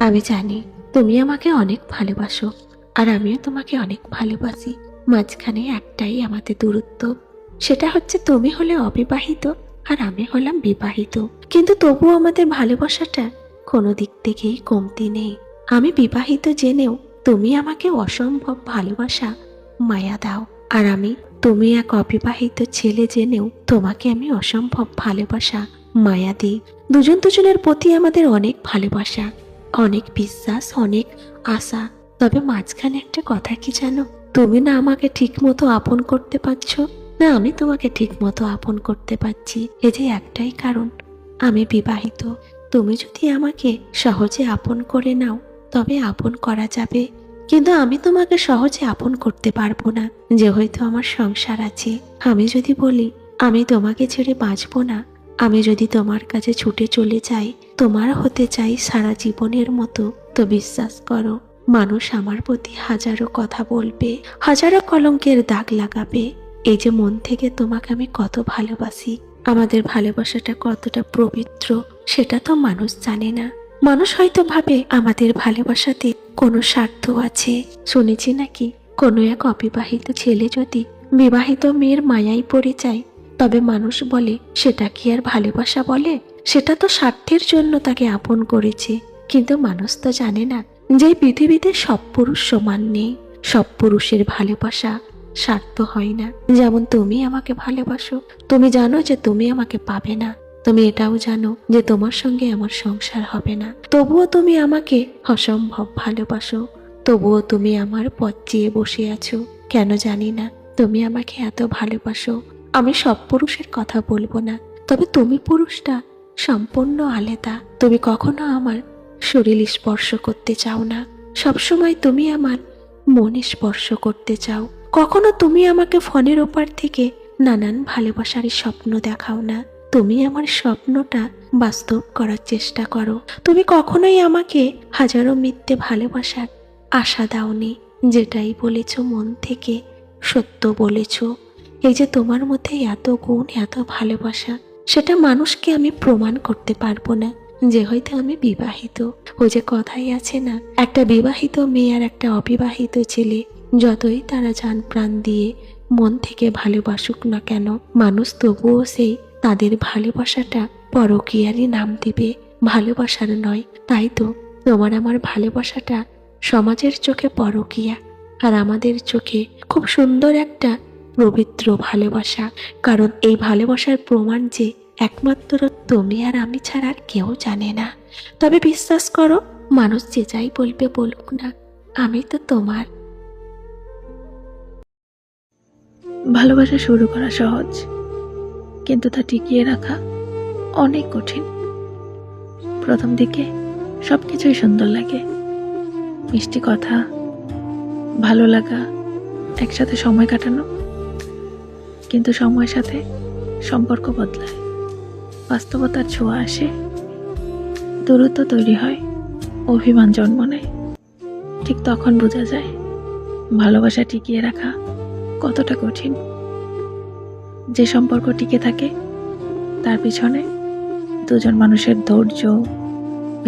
আমি জানি তুমি আমাকে অনেক ভালোবাসো, আর আমিও তোমাকে অনেক ভালোবাসি। মাঝখানে একটাই আমাদের দূরত্ব, সেটা হচ্ছে তুমি হলে অবিবাহিত আর আমি হলাম বিবাহিত। কিন্তু তবুও আমাদের ভালোবাসাটা কোনো দিক থেকেই কমতি নেই। আমি বিবাহিত জেনেও তুমি আমাকে অসম্ভব ভালোবাসা, মায়া দাও, আর আমি তুমি এক অবিবাহিত ছেলে জেনেও তোমাকে আমি অসম্ভব ভালোবাসা, মায়া দিই। দুজন দুজনের প্রতি আমাদের অনেক ভালোবাসা, অনেক বিশ্বাস, অনেক আশা। তবে মাঝখানে একটা কথা কি জানো, তুমি না আমাকে ঠিক মতো আপন করতে পারছো, না আমি তোমাকে ঠিক মতো আপন করতে পারছি। এই যে একটাই কারণ, আমি বিবাহিত। তুমি যদি আমাকে সহজে আপন করে নাও তবে আপন করা যাবে, কিন্তু আমি তোমাকে সহজে আপন করতে পারবো না, যে হয়তো আমার সংসার আছে। আমি যদি বলি আমি তোমাকে ছেড়ে বাঁচবো না, আমি যদি তোমার কাছে ছুটে চলে যাই, তোমার হতে চাই সারা জীবনের মতো, তো বিশ্বাস করো মানুষ আমার প্রতি হাজারো কথা বলবে, হাজারো কলঙ্কের দাগ লাগাবে। এই যে মন থেকে তোমাকে আমি কত ভালোবাসি, আমাদের ভালোবাসাটা কতটা পবিত্র সেটা তো মানুষ জানে না। মানুষ হয়তো ভাবে আমাদের ভালোবাসাতে কোনো স্বার্থ আছে। শুনেছি নাকি কোনো এক অবিবাহিত ছেলে যদি বিবাহিত মেয়ের মায়ায় পড়ে যায়, তবে মানুষ বলে সেটা কি আর ভালোবাসা বলে, সেটা তো স্বার্থের জন্য তাকে আপন করেছে। কিন্তু মানুষ তো জানে না যে পৃথিবীতে সব পুরুষ সমান নেই, সব পুরুষের ভালোবাসা স্বার্থ হয় না। যেমন তুমি আমাকে ভালোবাসো, তুমি জানো যে তুমি আমাকে পাবে না, তুমি এটাও জানো যে তোমার সঙ্গে আমার সংসার হবে না, তবুও তুমি আমাকে অসম্ভব ভালোবাসো, তবুও তুমি আমার পথ চেয়ে বসে আছো। কেন জানি না তুমি আমাকে এত ভালোবাসো। আমি সব পুরুষের কথা বলবো না, তবে তুমি পুরুষটা সম্পূর্ণ আলাদা। তুমি কখনো আমার শরীর স্পর্শ করতে চাও না, সবসময় তুমি আমার মনে স্পর্শ করতে চাও। কখনো তুমি আমাকে ফোনের ওপার থেকে নানান ভালোবাসার স্বপ্ন দেখাও না, তুমি আমার স্বপ্নটা বাস্তব করার চেষ্টা করো। তুমি কখনোই আমাকে হাজারো মিথ্যে ভালোবাসার আশা দাওনি, যেটাই বলেছ মন থেকে সত্য বলেছ। এই যে তোমার মধ্যে এত গুণ, এত ভালোবাসা, সেটা মানুষকে আমি প্রমাণ করতে পারবো না যে হয়তো আমি বিবাহিত। ওই যে কথাই আছে না, একটা বিবাহিত মেয়ে আর একটা অবিবাহিত ছেলে যতই তারা জান প্রাণ দিয়ে মন থেকে ভালোবাসুক না কেন, মানুষ তবুও সেই তাদের ভালোবাসাটা পরকীয়ারই নাম দিবে, ভালোবাসার নয়। তাই তো তোমার আমার ভালোবাসাটা সমাজের চোখে পরকীয়া, আর আমাদের চোখে খুব সুন্দর একটা পবিত্র ভালোবাসা। কারণ এই ভালোবাসার প্রমাণ যে একমাত্র তুমি আর আমি ছাড়া আর কেউ জানে না। তবে বিশ্বাস করো, মানুষ যে যাই বলবে বলুক না, আমি তো তোমার। ভালোবাসা শুরু করা সহজ, কিন্তু তা টিকিয়ে রাখা অনেক কঠিন। প্রথম দিকে সবকিছুই সুন্দর লাগে, মিষ্টি কথা, ভালো লাগা, একসাথে সময় কাটানো। কিন্তু সময়ের সাথে সম্পর্ক বদলায়, বাস্তবতার ছোঁয়া আসে, দূরত্ব তৈরি হয়, অভিমান জন্ম নেয়। ঠিক তখন বোঝা যায় ভালোবাসা টিকিয়ে রাখা কতটা কঠিন। যে সম্পর্ক টিকে থাকে তার পিছনে দুজন মানুষের ধৈর্য,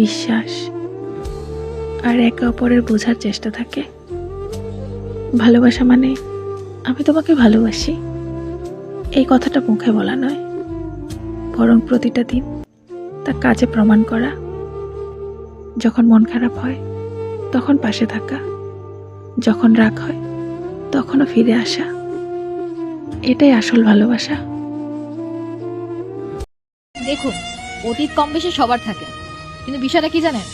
বিশ্বাস আর একে অপরের বোঝার চেষ্টা থাকে। ভালোবাসা মানে আমি তোমাকে ভালোবাসি এই কথাটা মুখে বলা নয়, বরং প্রতিটা দিন তা কাজে প্রমাণ করা। যখন মন খারাপ হয় তখন পাশে থাকা, যখন রাগ হয় তখনও ফিরে আসা, এটাই আসল ভালোবাসা। দেখুন, অতীত কম বেশি সবার থাকে, কিন্তু বিষয়টা কি জানেন,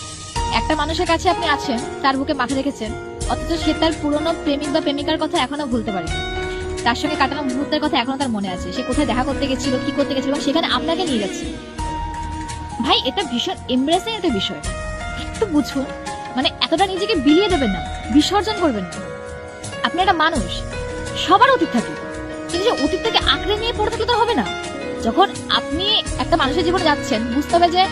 একটা মানুষের কাছে আপনি আছেন, তার বুকে মাথা রেখেছেন, অথচ সে তার পুরনো প্রেমিক বা প্রেমিকার কথা এখনো ভুলতে পারেনি। তার সঙ্গে কাটানো মুহূর্তের কথা এখনো তার মনে আছে, সে কোথায় দেখা করতে গেছিল, কি করতে গেছিল, এবং সেখানে আপনাকে নিয়ে যাচ্ছে। ভাই, এটা ভীষণ এমব্রেসিং একটা বিষয়, একটু বুঝুন। মানে এতটা নিজেকে বিলিয়ে দেবেন না, বিসর্জন করবেন না। আপনি একটা মানুষ, সবার অতীত থাকে, কিন্তু যে অতীত থেকে আঁকড়ে নিয়ে পড়ে থাকলে তো হবে না। যখন আপনি একটা মানুষের জীবনে যাচ্ছেন, বুঝতে হবে যে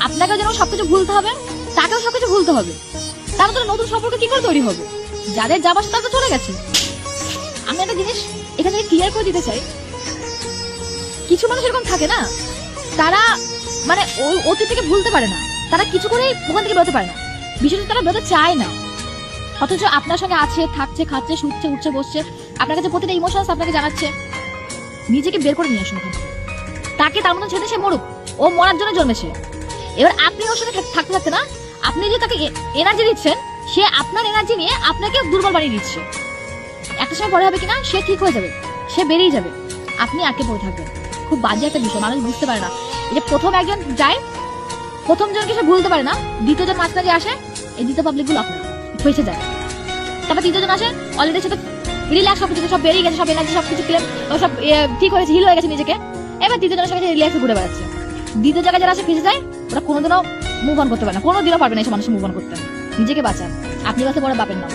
আপনাকেও যেন সবকিছু ভুলতে হবে, তাকেও সবকিছু ভুলতে হবে। তার মধ্যে নতুন সম্পর্ক কি করে তৈরি হবে? যাদের যাবার তারা তো চলে গেছে। আমি একটা জিনিস এখান থেকে ক্লিয়ার করে দিতে চাই, কিছু মানুষ এরকম থাকে না, তারা মানে ওই অতীত থেকে ভুলতে পারে না, তারা কিছু করেই ওখান থেকে বেরোতে পারে না। বিষয়টা তারা বেরোতে চায় না, অথচ আপনার সঙ্গে আছে, থাকছে, খাচ্ছে, শুচ্ছে, উঠছে, বসছে, আপনার কাছে প্রতিটা ইমোশনস আপনাকে জানাচ্ছে। নিজেকে বের করে নিয়ে আসুন ওখান থেকে। তাকে তার মতন ছেড়ে সে মরুক, ও মরার জন্য জন্মেছে। এবার আপনি ওর সঙ্গে থাকতে থাকতে না, আপনি যে তাকে এনার্জি দিচ্ছেন, সে আপনার এনার্জি নিয়ে আপনাকে দুর্বল বানিয়ে দিচ্ছে। একটা সময় পরে হবে কিনা সে ঠিক হয়ে যাবে, সে বেরিয়ে যাবে, আপনি আটকে পড়ে থাকবেন। খুব বাজে একটা বিষয়, মানুষ বুঝতে পারে না। এই যে প্রথম একজন যায়, প্রথম জনকে সে ভুলতে পারে না, দ্বিতীয় জন মাঝখানে যে আসে, এই দ্বিতীয় পাবলিক গুলো আপনার ফেসে যায়। তারপর তৃতীয় জন আসে, অলরেডি সে তো রিল্যাক্স, সবকিছু সব বেরিয়ে গেছে, সব এনার্জি সবকিছু ক্লেম, সব ঠিক হয়েছে, হিল হয়ে গেছে নিজেকে। এবার তৃতীয় জনের সঙ্গে রিল্যাক্সে ঘুরে বেড়াচ্ছে। দ্বিতীয় জায়গায় যারা আসে ফেসে যায়, ওরা কোনোদিনও মুভ অন করতে পারে না, কোনোদিনও পারবে না এসব মানুষ মুভ অন করতে। নিজেকে বাঁচান, আপনি বাঁচতে বড় বাপের নাম।